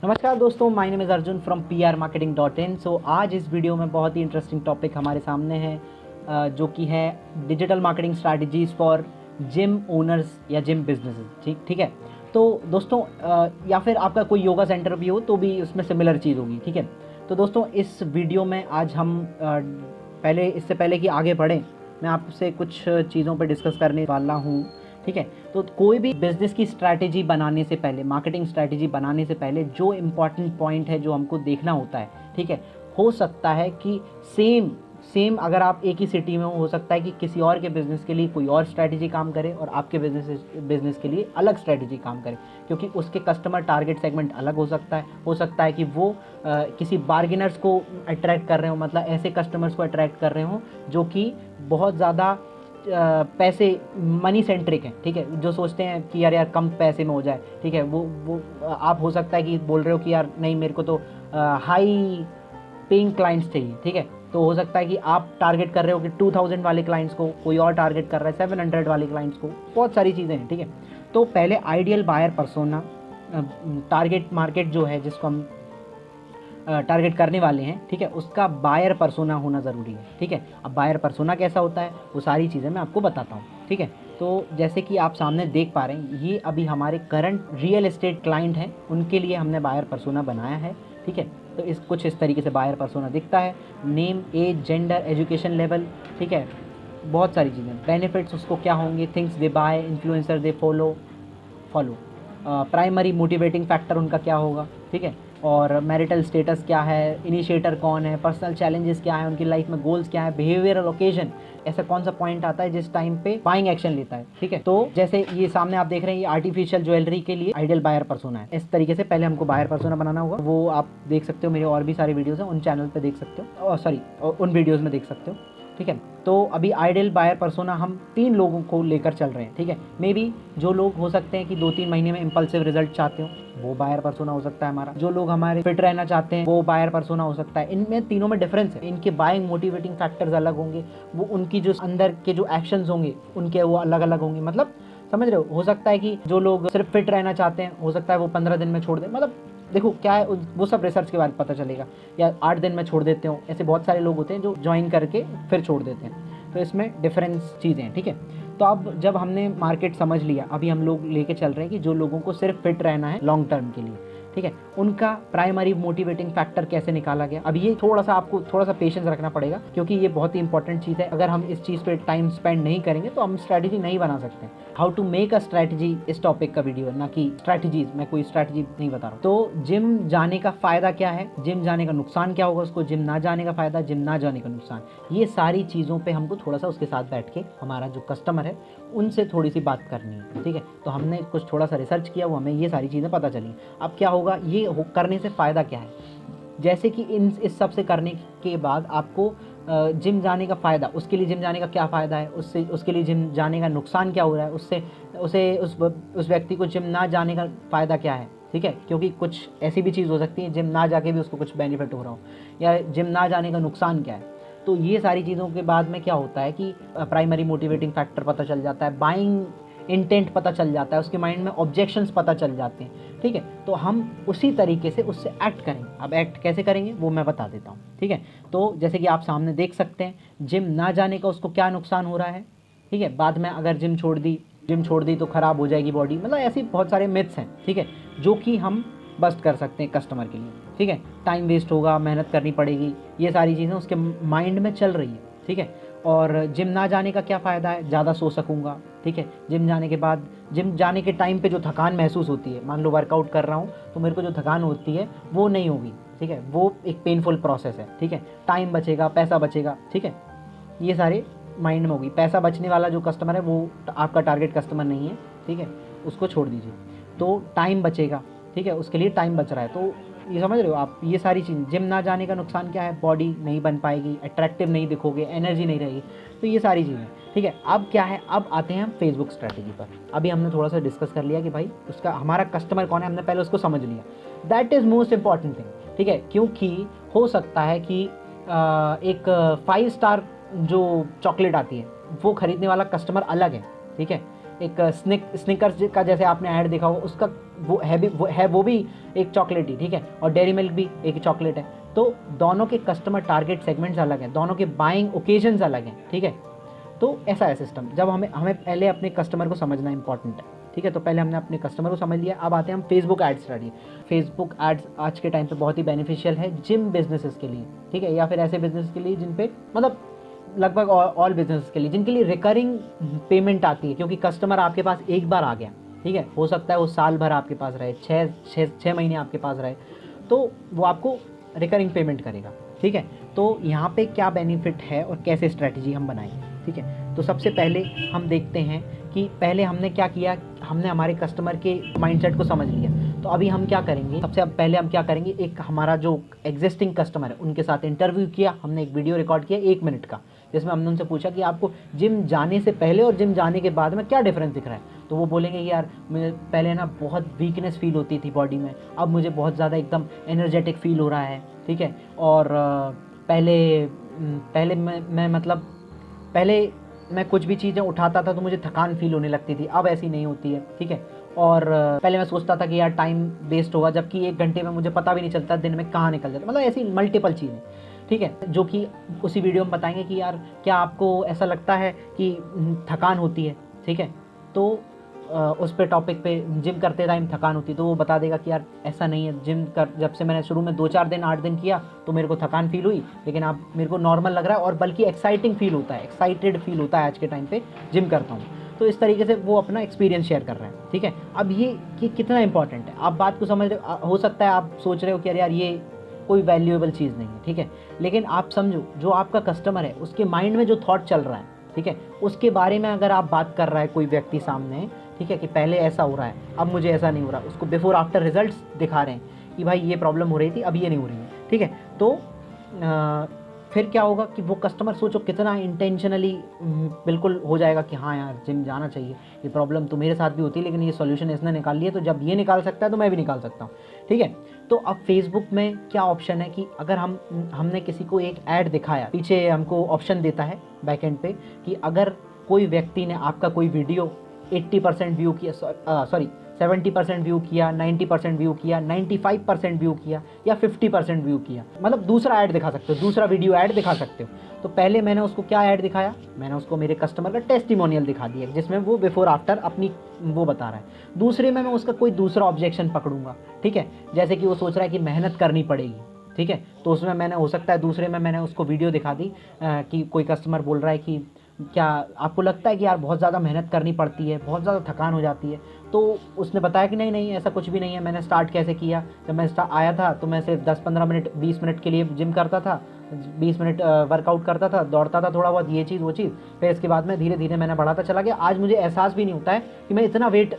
नमस्कार दोस्तों, my name is Arjun from prmarketing.in। सो आज इस वीडियो में बहुत ही इंटरेस्टिंग टॉपिक हमारे सामने है, जो कि है digital marketing strategies for gym owners या जिम बिजनेसेस। ठीक है। तो दोस्तों, या फिर आपका कोई योगा सेंटर भी हो तो भी उसमें सिमिलर चीज़ होगी। ठीक है। तो दोस्तों, इस वीडियो में आज हम इससे पहले कि आगे बढ़ें, मैं आपसे कुछ चीज़ों पर डिस्कस करने वाला हूँ। ठीक है। तो कोई भी बिज़नेस की स्ट्रैटेजी बनाने से पहले, मार्केटिंग स्ट्रैटेजी बनाने से पहले जो इम्पॉर्टेंट पॉइंट है जो हमको देखना होता है, ठीक है, हो सकता है कि सेम अगर आप एक ही सिटी में हो सकता है कि किसी और के बिज़नेस के लिए कोई और स्ट्रैटेजी काम करे और आपके बिज़नेस के लिए अलग स्ट्रैटेजी काम करे, क्योंकि उसके कस्टमर टारगेट सेगमेंट अलग हो सकता है कि वो किसी बार्गेनर्स को अट्रैक्ट कर रहे हो, मतलब ऐसे कस्टमर्स को अट्रैक्ट कर रहे हो जो कि बहुत ज़्यादा पैसे मनी सेंट्रिक हैं। ठीक है, जो सोचते हैं कि यार कम पैसे में हो जाए। ठीक है, वो आप हो सकता है कि बोल रहे हो कि यार नहीं, मेरे को तो हाई पेइंग क्लाइंट्स चाहिए। ठीक है, तो हो सकता है कि आप टारगेट कर रहे हो कि 2000 वाले क्लाइंट्स को, कोई और टारगेट कर रहा है 700 वाले क्लाइंट्स को। बहुत सारी चीज़ें हैं। ठीक है, तो पहले ideal buyer persona, target market जो है जिसको हम टारगेट करने वाले हैं, ठीक है, उसका बायर पर्सोना होना ज़रूरी है। ठीक है, अब बायर पर्सोना कैसा होता है वो सारी चीज़ें मैं आपको बताता हूँ। ठीक है, तो जैसे कि आप सामने देख पा रहे हैं, ये अभी हमारे करंट रियल एस्टेट क्लाइंट हैं, उनके लिए हमने बायर पर्सोना बनाया है। ठीक है, तो कुछ इस तरीके से बायर पर्सोना दिखता है। Name, age, gender, education level. ठीक है, बहुत सारी चीज़ें। बेनिफिट्स उसको क्या होंगे, things they buy, influencer they follow. Primary motivating factor उनका क्या होगा। ठीक है, और मैरिटल स्टेटस क्या है, इनिशिएटर कौन है, पर्सनल चैलेंजेस क्या है, उनकी लाइफ में गोल्स क्या है, बिहेवियरल ओकेजन, ऐसा कौन सा पॉइंट आता है जिस टाइम पे बाइंग एक्शन लेता है। ठीक है, तो जैसे ये सामने आप देख रहे हैं, ये आर्टिफिशियल ज्वेलरी के लिए आइडियल बायर पर्सोना है। इस तरीके से पहले हमको बायर पर्सोना बनाना होगा। वो आप देख सकते हो, मेरे और भी सारे वीडियोस हैं, उन चैनल पे देख सकते हो, सॉरी उन वीडियोज़ में देख सकते हो। ठीक है, तो अभी आइडियल बायर पर्सोना हम 3 लोगों को लेकर चल रहे हैं। ठीक है, मे बी जो लोग हो सकते हैं कि 2-3 महीने में इंपल्सिव रिजल्ट चाहते हो, वो बायर पर्सोना हो सकता है हमारा। जो लोग हमारे फिट रहना चाहते हैं, वो बायर पर्सोना हो सकता है। इनमें तीनों में डिफरेंस है, इनके बाइंग मोटिवेटिंग फैक्टर्स अलग होंगे, वो उनकी जो अंदर के जो एक्शंस होंगे उनके वो अलग अलग होंगे। मतलब समझ रहे हो सकता है कि जो लोग सिर्फ फिट रहना चाहते हैं, हो सकता है वो 15 दिन में छोड़ दें। मतलब देखो क्या है, वो सब रिसर्च के बाद पता चलेगा, या 8 दिन में छोड़ देते हो। ऐसे बहुत सारे लोग होते हैं जो ज्वाइन करके फिर छोड़ देते हैं। तो इसमें डिफरेंस चीज़ें हैं। ठीक है, तो अब जब हमने मार्केट समझ लिया, अभी हम लोग लेके चल रहे हैं कि जो लोगों को सिर्फ फिट रहना है लॉन्ग टर्म के लिए, ठीक है, उनका प्राइमरी मोटिवेटिंग फैक्टर कैसे निकाला गया। अब ये आपको थोड़ा सा पेशेंस रखना पड़ेगा, क्योंकि ये बहुत ही इंपॉर्टेंट चीज़ है। अगर हम इस चीज़ पे टाइम स्पेंड नहीं करेंगे तो हम स्ट्रैटेजी नहीं बना सकते। How to make a strategy, इस टॉपिक का वीडियो है, ना कि स्ट्रैटेजीज। मैं कोई स्ट्रैटेजी नहीं बता रहा हूँ। तो जिम जाने का फ़ायदा क्या है, जिम जाने का नुकसान क्या होगा उसको, जिम ना जाने का फ़ायदा, जिम ना जाने का नुकसान, ये सारी चीज़ों पे हमको थोड़ा सा उसके साथ बैठ के, हमारा जो कस्टमर है उनसे थोड़ी सी बात करनी है। ठीक है, तो हमने कुछ थोड़ा सा रिसर्च किया, वो हमें ये सारी चीज़ें पता चली। अब क्या होगा, ये करने से फ़ायदा क्या है, जैसे कि इस सब से करने के बाद आपको जिम जाने का फ़ायदा, उसके लिए जिम जाने का क्या फ़ायदा है, उसके लिए जिम जाने का नुकसान क्या हो रहा है, उस व्यक्ति को जिम ना जाने का फ़ायदा क्या है। ठीक है, क्योंकि कुछ ऐसी भी चीज़ हो सकती है जिम ना जाके भी उसको कुछ बेनिफिट हो रहा हो, या जिम ना जाने का नुकसान क्या है। तो ये सारी चीज़ों के बाद में क्या होता है कि प्राइमरी मोटिवेटिंग फैक्टर पता चल जाता है, बाइंग इंटेंट पता चल जाता है, उसके माइंड में ऑब्जेक्शंस पता चल जाते हैं। ठीक है, तो हम उसी तरीके से उससे एक्ट करेंगे। अब एक्ट कैसे करेंगे वो मैं बता देता हूँ। ठीक है, तो जैसे कि आप सामने देख सकते हैं, जिम ना जाने का उसको क्या नुकसान हो रहा है। ठीक है, बाद में अगर जिम छोड़ दी तो ख़राब हो जाएगी बॉडी, मतलब ऐसी बहुत सारे मिथ्स हैं। ठीक है, जो कि हम बस्ट कर सकते हैं कस्टमर के लिए। ठीक है, टाइम वेस्ट होगा, मेहनत करनी पड़ेगी, ये सारी चीज़ें उसके माइंड में चल रही है। ठीक है, और जिम ना जाने का क्या फ़ायदा है, ज़्यादा सो सकूँगा। ठीक है, जिम जाने के बाद, जिम जाने के टाइम पे जो थकान महसूस होती है, मान लो वर्कआउट कर रहा हूँ तो मेरे को जो थकान होती है वो नहीं होगी। ठीक है, वो एक पेनफुल प्रोसेस है। ठीक है, टाइम बचेगा, पैसा बचेगा। ठीक है, ये सारे माइंड में होगी। पैसा बचने वाला जो कस्टमर है वो आपका टारगेट कस्टमर नहीं है। ठीक है, उसको छोड़ दीजिए। तो टाइम बचेगा। ठीक है, उसके लिए टाइम बच रहा है। तो ये समझ रहे हो आप, ये सारी चीज़। जिम ना जाने का नुकसान क्या है, बॉडी नहीं बन पाएगी, अट्रैक्टिव नहीं दिखोगे, एनर्जी नहीं रहेगी। तो ये सारी चीज़ें। ठीक है, अब क्या है, अब आते हैं हम फेसबुक स्ट्रैटेजी पर। अभी हमने थोड़ा सा डिस्कस कर लिया कि भाई उसका हमारा कस्टमर कौन है, हमने पहले उसको समझ लिया। That is most important thing. ठीक है, क्योंकि हो सकता है कि एक 5 स्टार जो चॉकलेट आती है वो खरीदने वाला कस्टमर अलग है। ठीक है, एक स्निकर्स का जैसे आपने ऐड देखा हो, उसका वो भी एक चॉकलेट ही, ठीक है, और डेयरी मिल्क भी एक चॉकलेट है। तो दोनों के कस्टमर टारगेट सेगमेंट्स अलग हैं, दोनों के बाइंग ओकेजन्स अलग हैं, ठीक है। तो ऐसा है सिस्टम। जब हमें पहले अपने कस्टमर को समझना इंपॉर्टेंट है, ठीक है। तो पहले हमने अपने कस्टमर को समझ लिया, अब आते हैं हम Facebook ads study. Facebook ads आज के टाइम पे बहुत ही बेनिफिशियल है जिम बिजनेसेस के लिए, ठीक है, या फिर ऐसे बिजनेस के लिए जिन पे मतलब लगभग ऑल बिजनेस के लिए जिनके लिए रिकरिंग पेमेंट आती है, क्योंकि कस्टमर आपके पास एक बार आ गया, ठीक है, हो सकता है वो साल भर आपके पास रहे, छः महीने आपके पास रहे, तो वो आपको रिकरिंग पेमेंट करेगा, ठीक है। तो यहाँ पे क्या बेनिफिट है और कैसे स्ट्रैटेजी हम बनाएंगे, ठीक है। तो सबसे पहले हम देखते हैं कि पहले हमने क्या किया, हमने हमारे कस्टमर के माइंडसेट को समझ लिया। तो अभी हम क्या करेंगे, सबसे पहले हम क्या करेंगे, एक हमारा जो एग्जिस्टिंग कस्टमर है उनके साथ इंटरव्यू किया, हमने एक वीडियो रिकॉर्ड किया 1 मिनट का, जिसमें हमने उनसे पूछा कि आपको जिम जाने से पहले और जिम जाने के बाद में क्या डिफरेंस दिख रहा है। तो वो बोलेंगे कि यार मुझे पहले ना बहुत वीकनेस फील होती थी बॉडी में, अब मुझे बहुत ज़्यादा एकदम एनर्जेटिक फील हो रहा है, ठीक है। और पहले मैं मतलब पहले मैं कुछ भी चीज़ें उठाता था तो मुझे थकान फील होने लगती थी, अब ऐसी नहीं होती है, ठीक है। और पहले मैं सोचता था कि यार टाइम वेस्ट होगा, जबकि 1 घंटे में मुझे पता भी नहीं चलता दिन में कहाँ निकल जाता, मतलब ऐसी मल्टीपल चीज़ें, ठीक है, जो कि उसी वीडियो में बताएंगे कि यार क्या आपको ऐसा लगता है कि थकान होती है, ठीक है। तो उस पे टॉपिक पे जिम करते टाइम थकान होती, तो वो बता देगा कि यार ऐसा नहीं है, जिम कर जब से मैंने शुरू में 2-4 दिन 8 दिन किया तो मेरे को थकान फील हुई, लेकिन अब मेरे को नॉर्मल लग रहा है और बल्कि एक्साइटिंग फील होता है, एक्साइटेड फील होता है आज के टाइम पे जिम करता हूँ। तो इस तरीके से वो अपना एक्सपीरियंस शेयर कर रहे हैं, ठीक है। अब ये कि कितना इंपॉर्टेंट है, आप बात को समझ रहे हो सकता है आप सोच रहे हो कि अरे यार ये कोई वैल्यूएबल चीज़ नहीं है, ठीक है, लेकिन आप समझो जो आपका कस्टमर है उसके माइंड में जो थॉट चल रहा है, ठीक है, उसके बारे में अगर आप बात कर रहा है कोई व्यक्ति सामने, ठीक है, कि पहले ऐसा हो रहा है अब मुझे ऐसा नहीं हो रहा, उसको बिफोर आफ्टर रिजल्ट्स दिखा रहे हैं कि भाई ये प्रॉब्लम हो रही थी अब ये नहीं हो रही है, ठीक है। तो फिर क्या होगा कि वो कस्टमर सोचो कितना इंटेंशनली बिल्कुल हो जाएगा कि हाँ यार जिम जाना चाहिए, ये प्रॉब्लम तो मेरे साथ भी होती है लेकिन ये सॉल्यूशन इसने निकाल लिया, तो जब ये निकाल सकता है तो मैं भी निकाल सकता हूँ, ठीक है। तो अब फेसबुक में क्या ऑप्शन है कि अगर हमने किसी को एक ऐड दिखाया, पीछे हमको ऑप्शन देता है बैकएंड पे कि अगर कोई व्यक्ति ने आपका कोई वीडियो 80% व्यू किया, 70% व्यू किया, 90% व्यू किया, 95% व्यू किया या 50% व्यू किया, मतलब दूसरा ऐड दिखा सकते हो, दूसरा वीडियो ऐड दिखा सकते हो। तो पहले मैंने उसको क्या ऐड दिखाया, मैंने उसको मेरे कस्टमर का टेस्टिमोनियल दिखा दिया जिसमें वो बिफोर आफ्टर अपनी वो बता रहा है। दूसरे में मैं उसका कोई दूसरा ऑब्जेक्शन पकड़ूंगा, ठीक है, जैसे कि वो सोच रहा है कि मेहनत करनी पड़ेगी, ठीक है, तो उसमें मैंने हो सकता है दूसरे में मैंने उसको वीडियो दिखा दी कि कोई कस्टमर बोल रहा है कि क्या आपको लगता है कि यार बहुत ज़्यादा मेहनत करनी पड़ती है, बहुत ज़्यादा थकान हो जाती है, तो उसने बताया कि नहीं नहीं ऐसा कुछ भी नहीं है, मैंने स्टार्ट कैसे किया, जब मैं आया था तो मैं सिर्फ 10-15 मिनट 20 मिनट के लिए जिम करता था, 20 मिनट वर्कआउट करता था, दौड़ता था थोड़ा बहुत, ये चीज़ वो चीज़, फिर इसके बाद में धीरे धीरे मैंने बढ़ाता चला गया। आज मुझे एहसास भी नहीं होता है कि मैं इतना वेट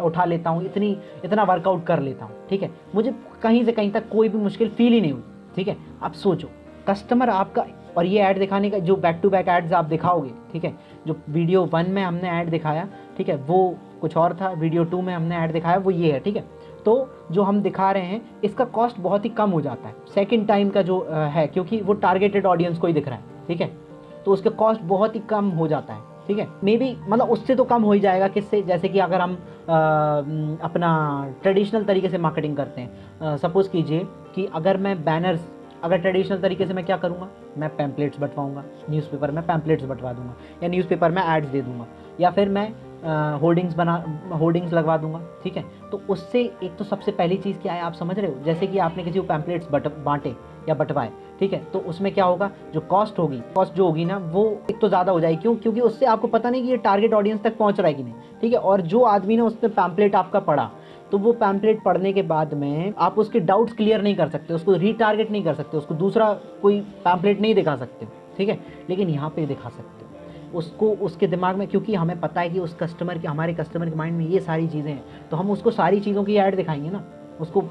उठा लेता हूँ, इतना वर्कआउट कर लेता हूँ, ठीक है, मुझे कहीं से कहीं तक कोई भी मुश्किल फील ही नहीं हुई, ठीक है। अब सोचो कस्टमर आपका, और ये ऐड दिखाने का जो बैक टू बैक एड्स आप दिखाओगे, ठीक है, जो वीडियो 1 में हमने ऐड दिखाया, ठीक है, वो कुछ और था, वीडियो 2 में हमने ऐड दिखाया वो ये है, ठीक है। तो जो हम दिखा रहे हैं इसका कॉस्ट बहुत ही कम हो जाता है सेकंड टाइम का जो है, क्योंकि वो टारगेटेड ऑडियंस को ही दिख रहा है, ठीक है, तो उसका कॉस्ट बहुत ही कम हो जाता है, ठीक है। मे बी मतलब उससे तो कम हो ही जाएगा, किससे, जैसे कि अगर हम अपना ट्रेडिशनल तरीके से मार्केटिंग करते हैं, सपोज़ कीजिए कि अगर मैं बैनर्स, अगर ट्रेडिशनल तरीके से मैं क्या करूँगा, मैं पैम्पलेट्स बंटवाऊँगा, न्यूज़पेपर में पैम्पलेट्स बंटवा दूँगा या न्यूज़पेपर में एड्स दे दूँगा, या फिर मैं होर्डिंग्स लगवा दूँगा, ठीक है। तो उससे एक तो सबसे पहली चीज़ क्या है आप समझ रहे हो, जैसे कि आपने किसी को पैम्पलेट्स बांटे या बंटवाए, ठीक है, तो उसमें क्या होगा, जो कॉस्ट जो होगी ना वो एक तो ज़्यादा हो जाएगी, क्यों, क्योंकि उससे आपको पता नहीं कि ये टारगेट ऑडियंस तक पहुँच रहा है कि नहीं, ठीक है। और जो आदमी ने उसमें पैम्पलेट आपका पढ़ा, तो वो पैम्पलेट पढ़ने के बाद में आप उसके डाउट्स क्लियर नहीं कर सकते, उसको रीटारगेट नहीं कर सकते, उसको दूसरा कोई पैम्पलेट नहीं दिखा सकते, ठीक है। लेकिन यहाँ पे दिखा सकते हो उसको, उसके दिमाग में, क्योंकि हमें पता है कि उस कस्टमर के, हमारे कस्टमर के माइंड में ये सारी चीज़ें हैं, तो हम उसको सारी चीज़ों की ऐड दिखाएंगे ना, उसको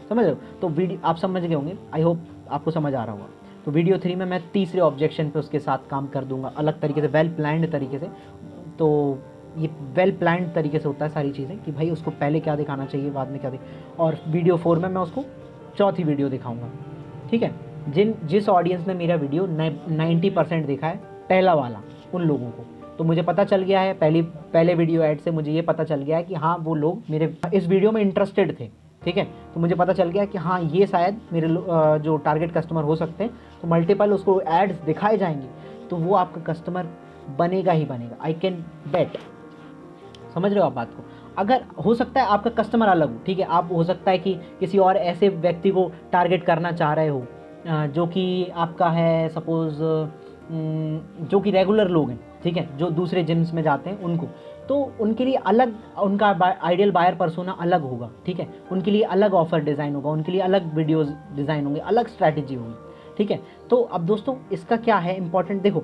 समझ रहे हो। तो वीडियो आप समझ गए होंगे, आई होप आपको समझ आ रहा होगा। तो वीडियो 3 में मैं तीसरे ऑब्जेक्शन पे उसके साथ काम कर दूंगा अलग तरीके से, वेल प्लान्ड तरीके से। तो ये वेल प्लान्ड तरीके से होता है सारी चीज़ें कि भाई उसको पहले क्या दिखाना चाहिए, बाद में क्या और वीडियो 4 में मैं उसको चौथी वीडियो दिखाऊंगा, ठीक है। जिस ऑडियंस ने मेरा वीडियो 90% देखा है, पहला वाला, उन लोगों को, तो मुझे पता चल गया है पहले वीडियो ऐड से मुझे ये पता चल गया है कि हाँ वो लोग मेरे इस वीडियो में इंटरेस्टेड थे, ठीक है। तो मुझे पता चल गया कि हाँ ये शायद मेरे जो टारगेट कस्टमर हो सकते हैं, तो मल्टीपल उसको एड्स दिखाए जाएंगे तो वो आपका कस्टमर बनेगा ही बनेगा, आई कैन बेट। समझ रहे हो आप बात को। अगर हो सकता है आपका कस्टमर अलग हो, ठीक है, आप हो सकता है कि किसी और ऐसे व्यक्ति को टारगेट करना चाह रहे हो जो कि आपका है सपोज़ जो कि रेगुलर लोग हैं, ठीक है, जो दूसरे जिम्स में जाते हैं उनको, तो उनके लिए अलग उनका आइडियल बायर पर्सोना अलग होगा, ठीक है, उनके लिए अलग ऑफर डिज़ाइन होगा, उनके लिए अलग वीडियोज़ डिज़ाइन होंगे, अलग स्ट्रैटेजी होगी, ठीक है। तो अब दोस्तों इसका क्या है इंपॉर्टेंट, देखो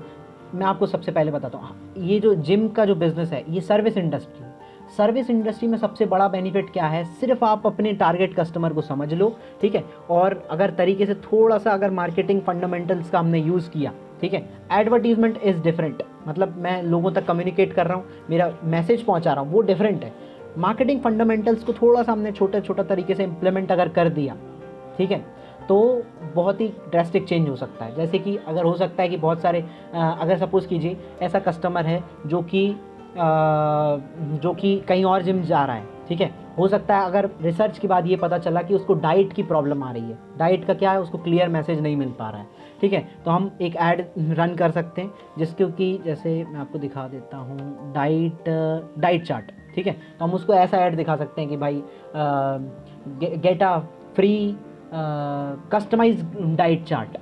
मैं आपको सबसे पहले बताता हूँ, ये जो जिम का जो बिज़नेस है ये सर्विस इंडस्ट्री है। सर्विस इंडस्ट्री में सबसे बड़ा बेनिफिट क्या है, सिर्फ आप अपने टारगेट कस्टमर को समझ लो, ठीक है, और अगर तरीके से थोड़ा सा अगर मार्केटिंग फंडामेंटल्स का हमने यूज़ किया, ठीक है, एडवर्टीजमेंट इज़ डिफरेंट, मतलब मैं लोगों तक कम्युनिकेट कर रहा हूँ, मेरा मैसेज पहुँचा रहा हूँ, वो डिफरेंट है। मार्केटिंग फंडामेंटल्स को थोड़ा सा हमने छोटा तरीके से इम्प्लीमेंट अगर कर दिया, ठीक है, तो बहुत ही ड्रास्टिक चेंज हो सकता है। जैसे कि अगर हो सकता है कि बहुत सारे अगर सपोज़ कीजिए ऐसा कस्टमर है जो कि कहीं और जिम जा रहा है, ठीक है, हो सकता है अगर रिसर्च के बाद ये पता चला कि उसको डाइट की प्रॉब्लम आ रही है, डाइट का क्या है, उसको क्लियर मैसेज नहीं मिल पा रहा है, ठीक है, तो हम एक ऐड रन कर सकते हैं जिसको कि जैसे मैं आपको दिखा देता हूँ डाइट चार्ट, ठीक है, तो हम उसको ऐसा ऐड दिखा सकते हैं कि भाई get a free customize diet chart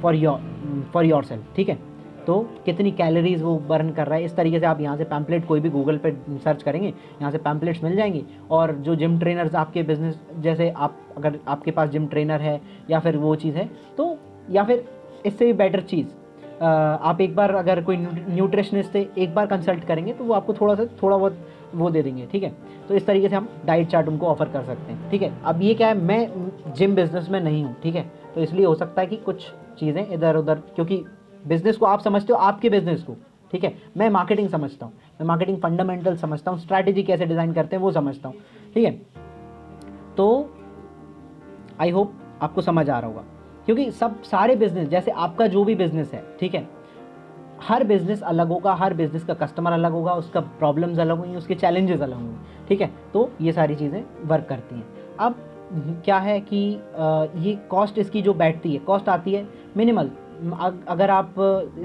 for yourself, ठीक है, तो कितनी कैलोरीज वो बर्न कर रहा है, इस तरीके से आप यहाँ से पैम्पलेट कोई भी गूगल पे सर्च करेंगे, यहाँ से पैम्पलेट्स मिल जाएंगे। और जो जिम ट्रेनर्स आपके बिजनेस, जैसे आप अगर आपके पास जिम ट्रेनर है या फिर वो चीज़ है, तो या फिर इससे भी बेटर चीज़ आप एक बार अगर कोई न्यूट्रिशनिस्ट से एक बार कंसल्ट करेंगे तो वो आपको थोड़ा बहुत वो दे देंगे, ठीक है। तो इस तरीके से हम डाइट चार्ट उनको ऑफर कर सकते हैं, ठीक है। अब ये क्या है, मैं जिम बिजनेस में नहीं हूँ, ठीक है, तो इसलिए हो सकता है कि कुछ चीज़ें इधर उधर, क्योंकि बिजनेस को आप समझते हो आपके बिजनेस को, ठीक है, मैं मार्केटिंग समझता हूँ, मैं मार्केटिंग फंडामेंटल समझता हूँ, स्ट्रैटेजी कैसे डिज़ाइन करते हैं वो समझता हूँ, ठीक है। तो आई होप आपको समझ आ रहा होगा, क्योंकि सारे बिजनेस, जैसे आपका जो भी बिजनेस है, ठीक है, हर बिजनेस अलग होगा, हर बिजनेस का कस्टमर अलग होगा, उसका प्रॉब्लम्स अलग होंगी, उसके चैलेंजेस अलग होंगे, ठीक है, तो ये सारी चीज़ें वर्क करती हैं। अब क्या है कि ये कॉस्ट इसकी जो बैठती है, कॉस्ट आती है मिनिमल। अगर आप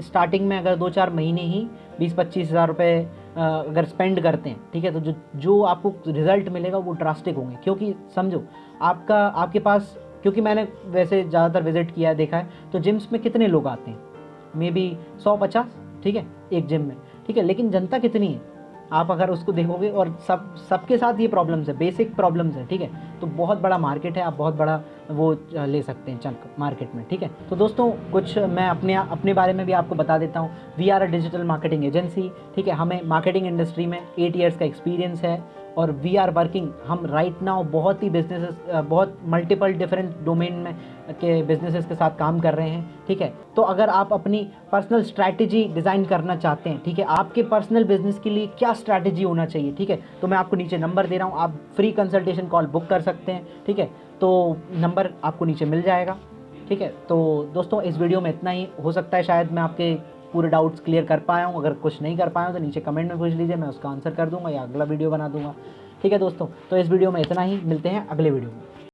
स्टार्टिंग में अगर 2-4 महीने ही 20-25 हज़ार रुपये अगर स्पेंड करते हैं, ठीक है, तो जो आपको रिज़ल्ट मिलेगा वो ड्रास्टिक होंगे, क्योंकि समझो आपके पास, क्योंकि मैंने वैसे ज़्यादातर विजिट किया है, देखा है, तो जिम्स में कितने लोग आते हैं, मे बी 100-50, ठीक है, एक जिम में, ठीक है, लेकिन जनता कितनी है आप अगर उसको देखोगे, और सबके साथ ये प्रॉब्लम्स है, बेसिक प्रॉब्लम्स है, ठीक है, तो बहुत बड़ा मार्केट है, आप बहुत बड़ा वो ले सकते हैं चंक मार्केट में, ठीक है। तो दोस्तों कुछ मैं अपने बारे में भी आपको बता देता हूँ। We are a digital marketing agency, ठीक है, हमें मार्केटिंग इंडस्ट्री में 8 ईयर्स का एक्सपीरियंस है, और वी आर वर्किंग, हम राइट नाउ बहुत ही बिजनेसेस, बहुत मल्टीपल डिफरेंट डोमेन में के बिजनेसेस के साथ काम कर रहे हैं, ठीक है। तो अगर आप अपनी पर्सनल स्ट्रैटेजी डिज़ाइन करना चाहते हैं, ठीक है, आपके पर्सनल बिजनेस के लिए क्या स्ट्रैटेजी होना चाहिए, ठीक है, तो मैं आपको नीचे नंबर दे रहा हूँ, आप फ्री कंसल्टेशन कॉल बुक कर सकते हैं, ठीक है, तो नंबर आपको नीचे मिल जाएगा, ठीक है। तो दोस्तों इस वीडियो में इतना ही, हो सकता है शायद मैं आपके पूरे डाउट्स क्लियर कर पाया हूँ, अगर कुछ नहीं कर पाया हूँ तो नीचे कमेंट में पूछ लीजिए, मैं उसका आंसर कर दूंगा या अगला वीडियो बना दूंगा, ठीक है दोस्तों। तो इस वीडियो में इतना ही, मिलते हैं अगले वीडियो में।